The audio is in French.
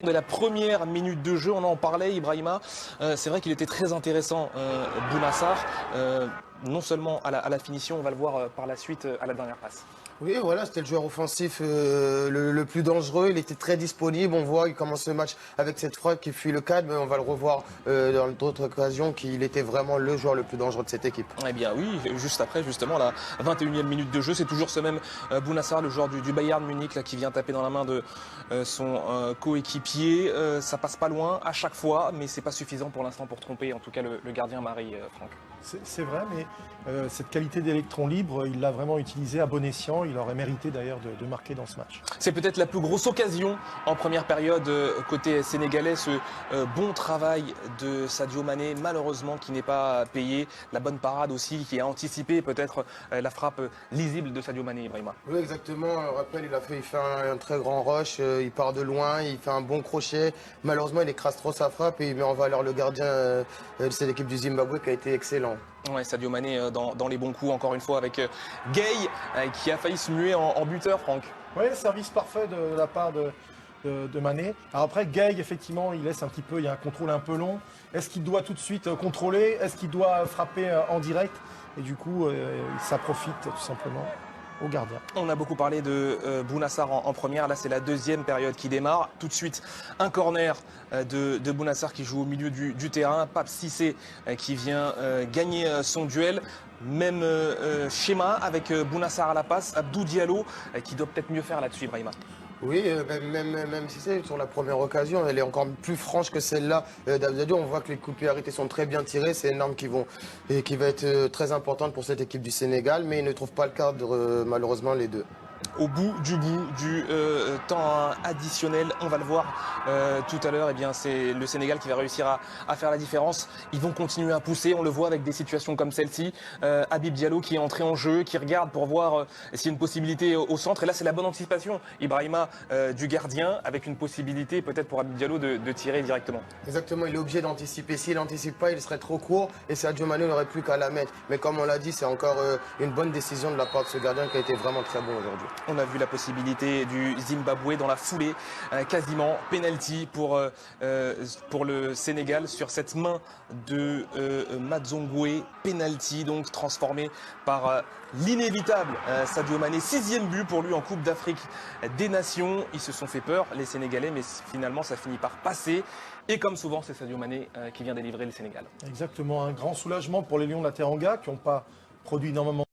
De la première minute de jeu, on en parlait, Ibrahima. C'est vrai qu'il était très intéressant, Bouna Sarr. Non seulement à la finition, on va le voir par la suite à la dernière passe. Oui, voilà, c'était le joueur offensif le plus dangereux. Il était très disponible. On voit, il commence le match avec cette frappe qui fuit le cadre, mais on va le revoir dans d'autres occasions qu'il était vraiment le joueur le plus dangereux de cette équipe. Eh bien oui, juste après, justement, la 21e minute de jeu, c'est toujours ce même Bouna Sarr, le joueur du Bayern Munich, là, qui vient taper dans la main de son coéquipier. Ça passe pas loin à chaque fois, mais c'est pas suffisant pour l'instant pour tromper, en tout cas, le gardien Marie, Franck. C'est vrai, mais cette qualité d'électron libre, il l'a vraiment utilisé à bon escient. Il aurait mérité d'ailleurs de marquer dans ce match. C'est peut-être la plus grosse occasion en première période côté sénégalais, ce bon travail de Sadio Mané, malheureusement qui n'est pas payé. La bonne parade aussi, qui a anticipé peut-être la frappe lisible de Sadio Mané, Ibrahima. Oui, exactement. Rappel, il fait un très grand rush. Il part de loin, il fait un bon crochet. Malheureusement, il écrase trop sa frappe et il met en valeur le gardien de cette équipe du Zimbabwe qui a été excellent. Ouais, Sadio Mané dans les bons coups, encore une fois, avec Gay qui a failli se muer en buteur, Franck. Oui, service parfait de la part de Mané. Alors après, Gay, effectivement, il laisse un petit peu, il y a un contrôle un peu long. Est-ce qu'il doit tout de suite contrôler? Est-ce qu'il doit frapper en direct? Et du coup, ça profite tout simplement au gardien. On a beaucoup parlé de Bouna Sarr en première. Là, c'est la deuxième période qui démarre. Tout de suite, un corner de Bouna Sarr qui joue au milieu du terrain. Pape Cissé qui vient gagner son duel. Même schéma avec Bouna Sarr à la passe. Abdou Diallo qui doit peut-être mieux faire là-dessus, Ibrahima. Oui, même si c'est sur la première occasion, elle est encore plus franche que celle-là d'Abdou. On voit que les coups de pied arrêtés sont très bien tirés. C'est une arme qui va être très importante pour cette équipe du Sénégal, mais ils ne trouvent pas le cadre, malheureusement, les deux. Au bout du temps additionnel, on va le voir tout à l'heure, eh bien c'est le Sénégal qui va réussir à faire la différence. Ils vont continuer à pousser, on le voit avec des situations comme celle-ci. Habib Diallo qui est entré en jeu, qui regarde pour voir s'il y a une possibilité au centre. Et là c'est la bonne anticipation, Ibrahima, du gardien, avec une possibilité peut-être pour Habib Diallo de tirer directement. Exactement, il est obligé d'anticiper. S'il n'anticipe pas, il serait trop court et Sadio Mané n'aurait plus qu'à la mettre. Mais comme on l'a dit, c'est encore une bonne décision de la part de ce gardien qui a été vraiment très bon aujourd'hui. On a vu la possibilité du Zimbabwe dans la foulée, quasiment penalty pour le Sénégal sur cette main de Madzongwe. Penalty donc transformé par l'inévitable Sadio Mané. 6e but pour lui en Coupe d'Afrique des Nations. Ils se sont fait peur, les Sénégalais, mais finalement ça finit par passer. Et comme souvent, c'est Sadio Mané qui vient délivrer le Sénégal. Exactement, un grand soulagement pour les Lions de la Teranga qui n'ont pas produit énormément.